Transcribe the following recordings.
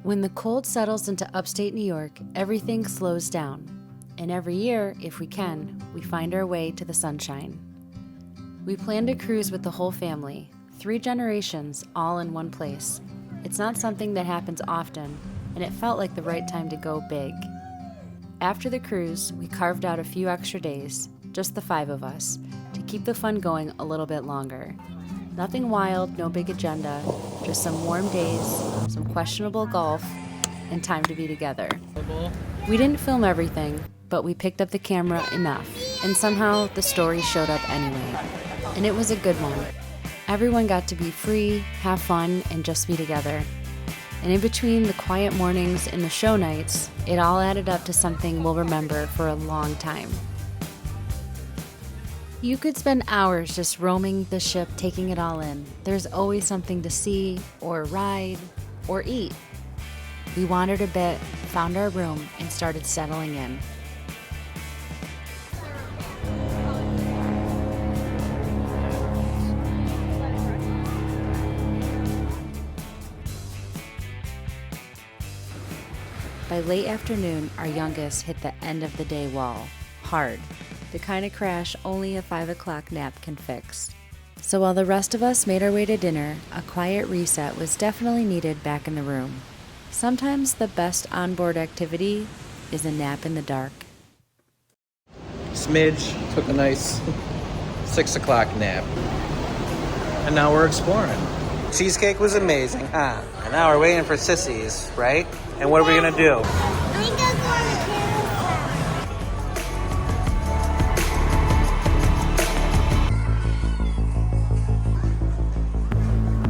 When the cold settles into upstate New York, everything slows down. And every year, if we can, we find our way to the sunshine. We planned a cruise with the whole family, 3 generations, all in one place. It's not something that happens often, and it felt like the right time to go big. After the cruise, we carved out a few extra days, just the 5 of us, to keep the fun going a little bit longer. Nothing wild, no big agenda, just some warm days, some questionable golf, and time to be together. We didn't film everything, but we picked up the camera enough, and somehow the story showed up anyway. And it was a good one. Everyone got to be free, have fun, and just be together. And in between the quiet mornings and the show nights, it all added up to something we'll remember for a long time. You could spend hours just roaming the ship, taking it all in. There's always something to see, or ride, or eat. We wandered a bit, found our room, and started settling in. By late afternoon, our youngest hit the end of the day wall, hard. The kind of crash only a 5 o'clock nap can fix. So while the rest of us made our way to dinner, a quiet reset was definitely needed back in the room. Sometimes the best onboard activity is a nap in the dark. Smidge took a nice 6 o'clock nap. And now we're exploring. Cheesecake was amazing, huh? And now we're waiting for sissies, right? And what are we gonna do? I'm gonna go on the carousel.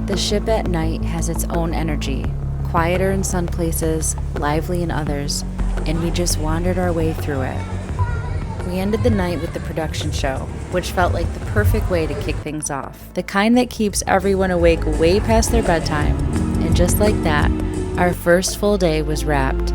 The ship at night has its own energy, quieter in some places, lively in others, and we just wandered our way through it. We ended the night with the production show, which felt like the perfect way to kick things off. The kind that keeps everyone awake way past their bedtime. And just like that, our first full day was wrapped.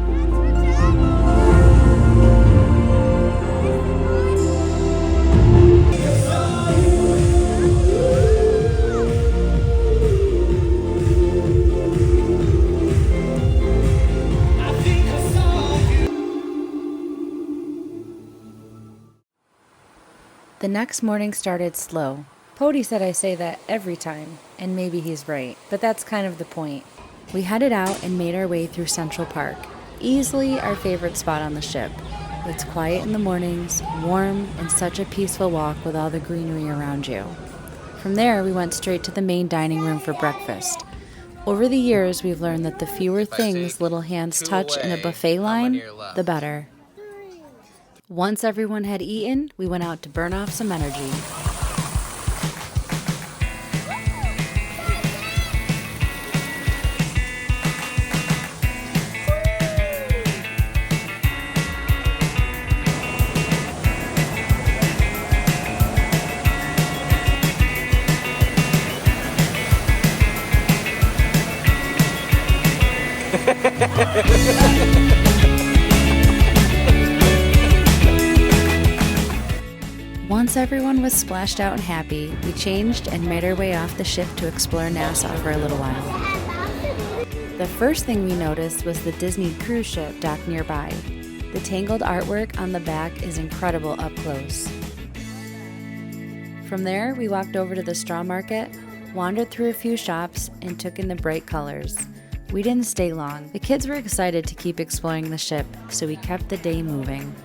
The next morning started slow. Pody said I say that every time, and maybe he's right, but that's kind of the point. We headed out and made our way through Central Park, easily our favorite spot on the ship. It's quiet in the mornings, warm, and such a peaceful walk with all the greenery around you. From there, we went straight to the main dining room for breakfast. Over the years, we've learned that the fewer things little hands touch in a buffet line, the better. Once everyone had eaten, we went out to burn off some energy. Once everyone was splashed out and happy, we changed and made our way off the ship to explore Nassau for a little while. The first thing we noticed was the Disney cruise ship docked nearby. The tangled artwork on the back is incredible up close. From there, we walked over to the straw market, wandered through a few shops, and took in the bright colors. We didn't stay long. The kids were excited to keep exploring the ship, so we kept the day moving.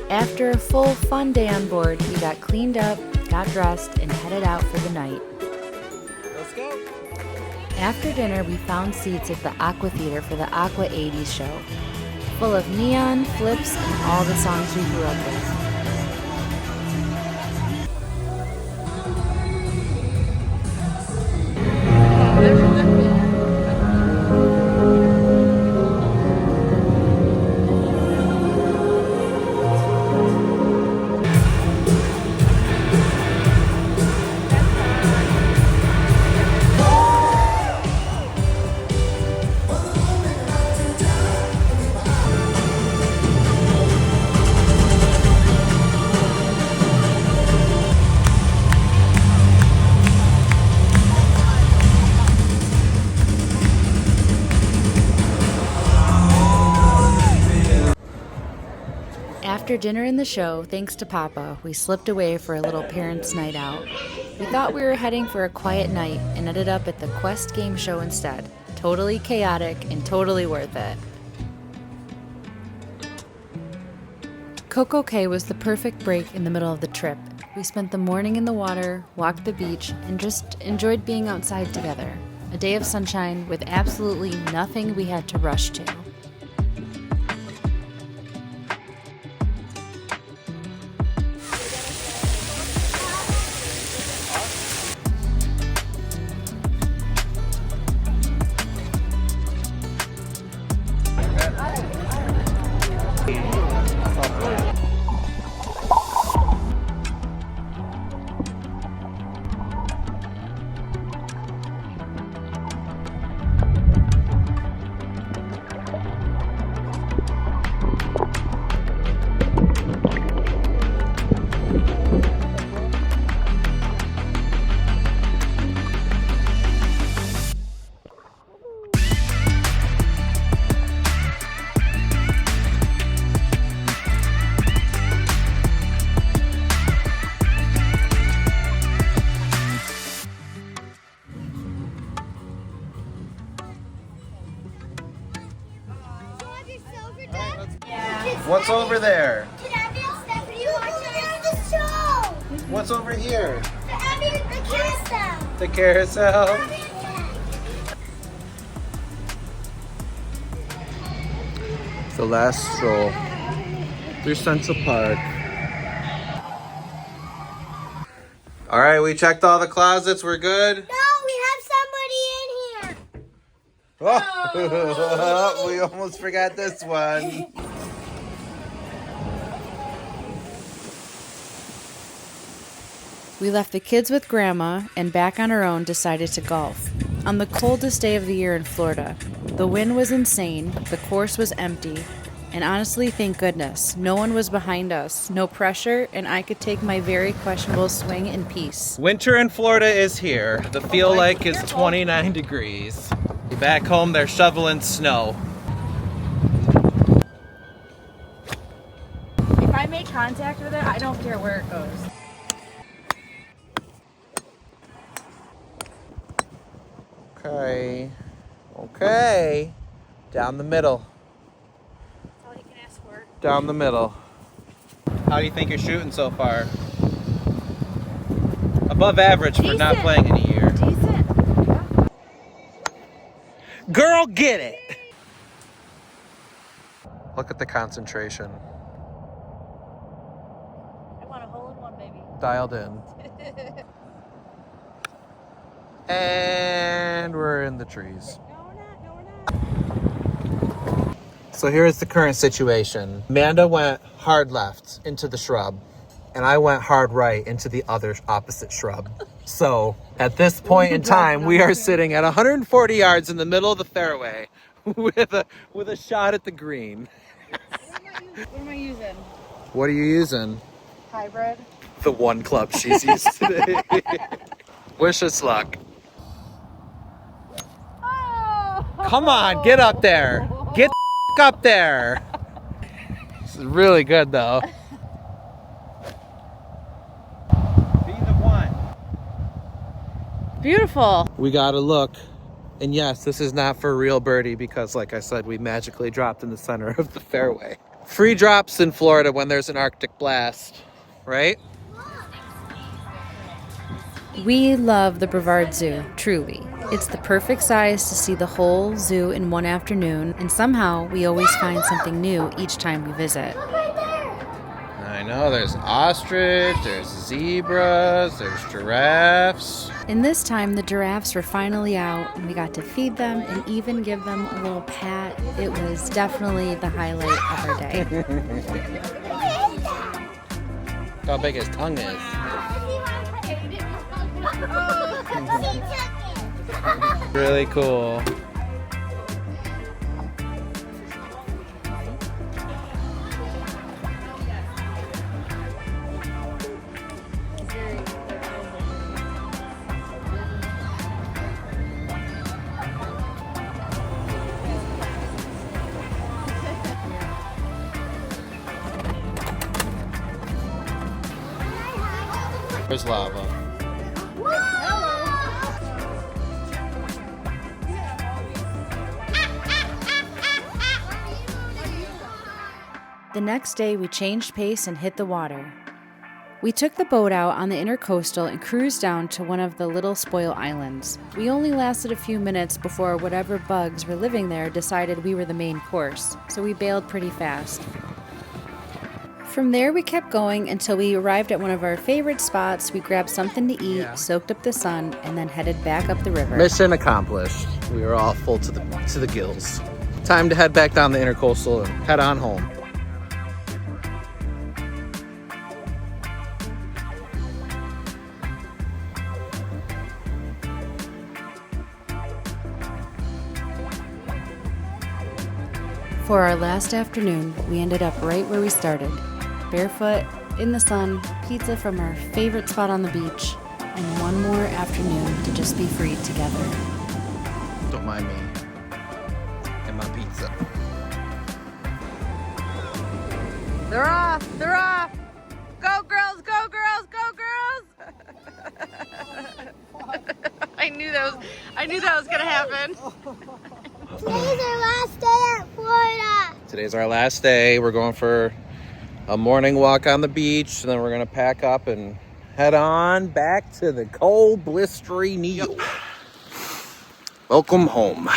After a full fun day on board, we got cleaned up, got dressed, and headed out for the night. Let's go. After dinner, we found seats at the Aqua Theater for the Aqua 80s show, full of neon, flips, and all the songs we grew up with. After dinner and the show, thanks to Papa, we slipped away for a little parents' night out. We thought we were heading for a quiet night and ended up at the Quest game show instead. Totally chaotic and totally worth it. Coco Cay was the perfect break in the middle of the trip. We spent the morning in the water, walked the beach, and just enjoyed being outside together. A day of sunshine with absolutely nothing we had to rush to. What's over there? Stephanie, the show. What's over here? The carousel. The carousel. The last stroll through Central Park. All right, we checked all the closets. We're good. No, we have somebody in here. Oh, we almost forgot this one. We left the kids with Grandma and back on our own decided to golf. On the coldest day of the year in Florida, the wind was insane, the course was empty, and honestly, thank goodness, no one was behind us, no pressure, and I could take my very questionable swing in peace. Winter in Florida is here. The feel like is 29 degrees. Back home, they're shoveling snow. If I make contact with it, I don't care where it goes. Okay. Okay. Down the middle. That's all you can ask for. Down the middle. How do you think you're shooting so far? Above average for not playing in a year. Decent. Yeah. Girl, get it! Look at the concentration. I want a hole in one, baby. Dialed in. And we're in the trees. No, we're not. So here's the current situation. Amanda went hard left into the shrub, and I went hard right into the other opposite shrub. So at this point in time, we are sitting at 140 yards in the middle of the fairway with a shot at the green. What am I using? What are you using? Hybrid. The one club she's used today. Wish us luck. Come on, get up there. Get the up there. This is really good, though. Be the one. Beautiful. We gotta look. And yes, this is not for a real birdie because, like I said, we magically dropped in the center of the fairway. Free drops in Florida when there's an Arctic blast, right? We love the Brevard Zoo, truly. It's the perfect size to see the whole zoo in one afternoon, and somehow we always find something new each time we visit. I know, there's ostrich, there's zebras, there's giraffes. And this time the giraffes were finally out, and we got to feed them and even give them a little pat. It was definitely the highlight of our day. Look how big his tongue is. Really cool. There's lava. The next day, we changed pace and hit the water. We took the boat out on the intercoastal and cruised down to one of the little spoil islands. We only lasted a few minutes before whatever bugs were living there decided we were the main course, so we bailed pretty fast. From there, we kept going until we arrived at one of our favorite spots. We grabbed something to eat, soaked up the sun, and then headed back up the river. Mission accomplished. We were all full to the gills. Time to head back down the intercoastal and head on home. For our last afternoon, we ended up right where we started. Barefoot, in the sun, pizza from our favorite spot on the beach, and one more afternoon to just be free together. Don't mind me and my pizza. They're off! They're off! Go girls! Go girls! Go girls! I knew that was gonna happen. Today's our last day at Florida. Today's our last day. We're going for a morning walk on the beach, and then we're gonna pack up and head on back to the cold, blistery New York. Welcome home.